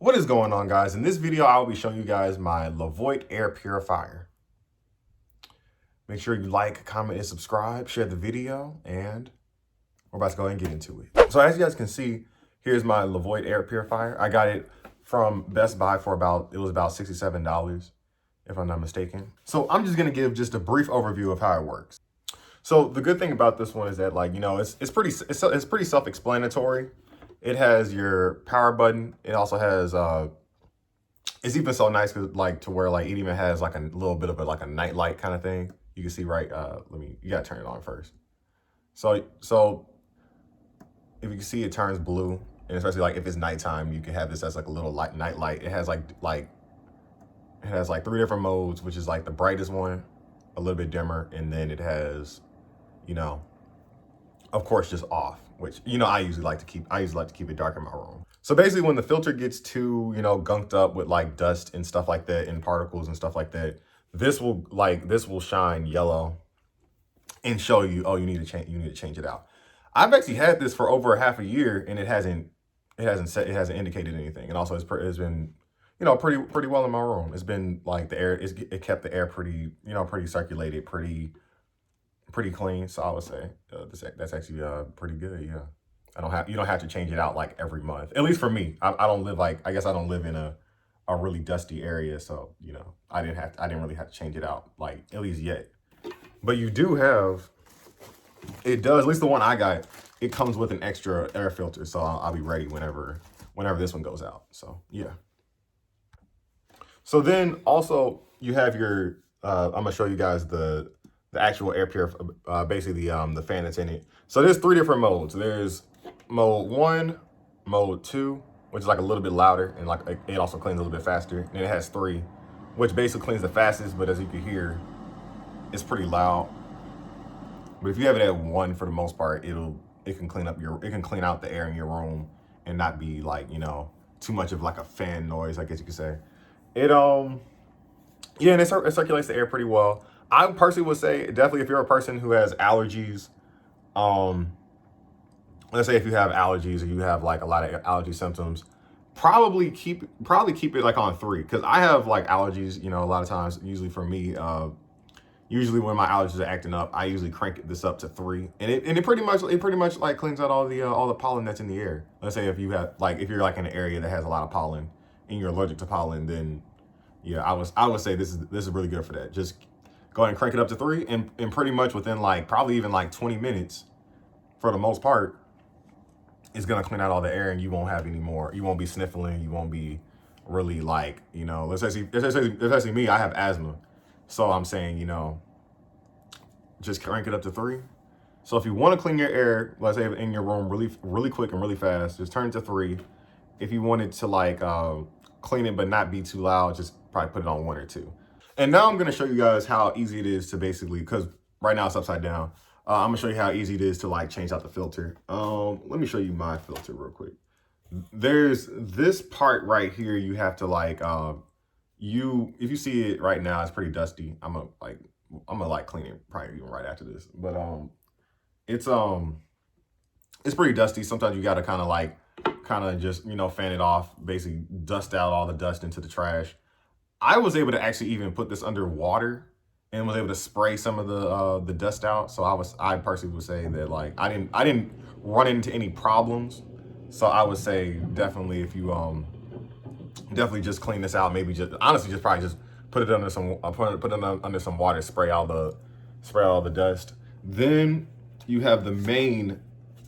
What is going on, guys? In this video, I'll be showing you guys my Levoit air purifier. Make sure you like, comment, and subscribe, share the video, and we're about to go ahead and get into it. So as you guys can see, here's my Levoit air purifier. I got it from Best Buy for about $67, if I'm not mistaken. So I'm just gonna give just a brief overview of how it works. So the good thing about this one is that, like, you know, it's pretty self-explanatory. It has your power button. It also has it's even so nice to where like it even has like a little bit of a night light kind of thing. You can see right. You gotta turn it on first. So if you can see, it turns blue, and especially like if it's nighttime, you can have this as like a little night light. It has like 3 different modes, which is like the brightest one, a little bit dimmer, and then it has, you know, of course, just off, which, you know, I usually like to keep it dark in my room. So basically when the filter gets too, you know, gunked up with like dust and stuff like that and particles and stuff like that, this will shine yellow and show you, oh, you need to change it out. I've actually had this for over half a year, and it hasn't indicated anything. And also it's been, you know, pretty well in my room. It's been like it kept the air pretty, you know, pretty circulated, pretty clean. So I would say that's actually pretty good. Yeah, you don't have to change it out like every month. At least for me, I don't live I guess I don't live in a really dusty area, so, you know, I didn't really have to change it out, like, at least yet. But you do have, it does, at least the one I got, it comes with an extra air filter, so I'll be ready whenever this one goes out. So yeah. So then also you have your I'm gonna show you guys the actual air purifier, basically the fan that's in it. So there's 3 different modes. There's mode 1, mode 2, which is like a little bit louder, and like it also cleans a little bit faster. And then it has 3, which basically cleans the fastest, but as you can hear, it's pretty loud. But if you have it at 1, for the most part, it can clean out the air in your room and not be like, you know, too much of like a fan noise, I guess you could say. Yeah, and it circulates the air pretty well. I personally would say, definitely, if you're a person who has allergies, let's say if you have allergies or you have like a lot of allergy symptoms, probably keep it like on 3, because I have like allergies, you know, a lot of times. Usually for me, usually when my allergies are acting up, I usually crank this up to 3, and it pretty much like cleans out all the pollen that's in the air. Let's say if you're like in an area that has a lot of pollen and you're allergic to pollen, then yeah, I would say this is really good for that. Just go ahead and crank it up to 3, and pretty much within like probably even like 20 minutes, for the most part, it's gonna clean out all the air, and you won't have any more. You won't be sniffling. You won't be really like, you know, especially me, I have asthma. So I'm saying, you know, just crank it up to 3. So if you want to clean your air, let's say in your room really quick and really fast, just turn it to 3. If you wanted to like clean it but not be too loud, just probably put it on 1 or 2. And now I'm going to show you guys how easy it is to basically, because right now it's upside down, I'm going to show you how easy it is to like change out the filter. Let me show you my filter real quick. There's this part right here. You have to like, if you see it right now, it's pretty dusty. I'm gonna clean it probably even right after this. But it's pretty dusty. Sometimes you got to kind of just, you know, fan it off, basically dust out all the dust into the trash. I was able to actually even put this under water and was able to spray some of the dust out. So I personally would say that like I didn't run into any problems. So I would say definitely, if you definitely just clean this out, maybe just honestly just probably just put it under some under some water, spray all the dust. Then you have the main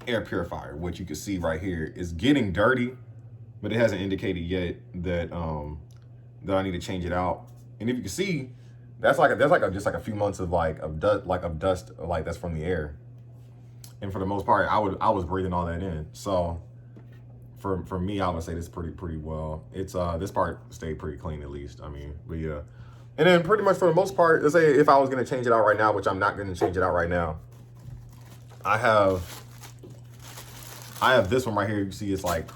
air purifier, which you can see right here is getting dirty, but it hasn't indicated yet that that I need to change it out. And if you can see, there's just a few months of dust that's from the air. And for the most part, I was breathing all that in. So for me, I would say this pretty well. It's this part stayed pretty clean, at least. I mean, but yeah. And then pretty much for the most part, let's say if I was gonna change it out right now, which I'm not gonna change it out right now, I have this one right here. You can see it's like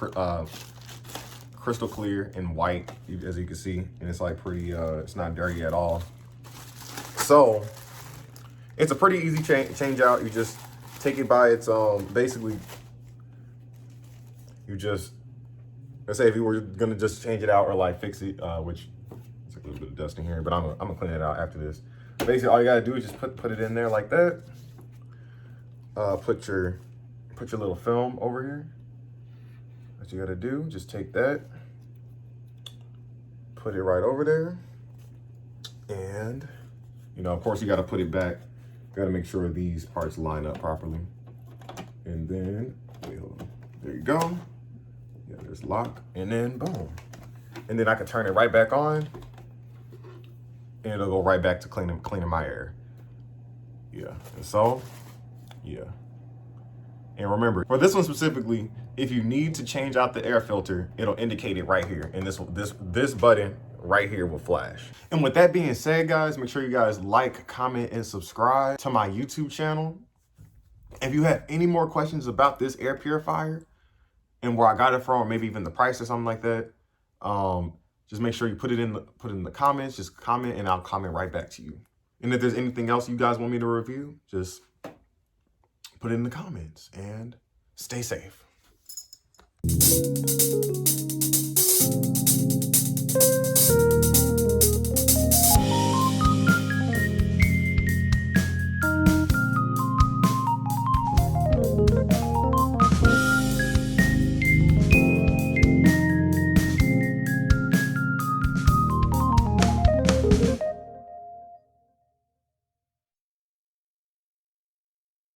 crystal clear and white, as you can see, and it's like pretty it's not dirty at all. So it's a pretty easy change out. You just take it by its basically you just let's say if you were gonna just change it out or like fix it, which it's like a little bit of dust in here, but I'm gonna clean it out after this. Basically, all you gotta do is just put it in there like that. Put your little film over here. What you gotta do, just take that, put it right over there, and you know, of course, you gotta put it back. Gotta make sure these parts line up properly. And then, wait, hold on. There you go. Yeah, there's lock, and then boom. And then I can turn it right back on, and it'll go right back to cleaning my air. Yeah, and so, yeah. And remember, for this one specifically, if you need to change out the air filter, it'll indicate it right here. And this button right here will flash. And with that being said, guys, make sure you guys like, comment, and subscribe to my YouTube channel. If you have any more questions about this air purifier and where I got it from, or maybe even the price or something like that, just make sure you put it in the comments. Just comment, and I'll comment right back to you. And if there's anything else you guys want me to review, just put it in the comments, and stay safe.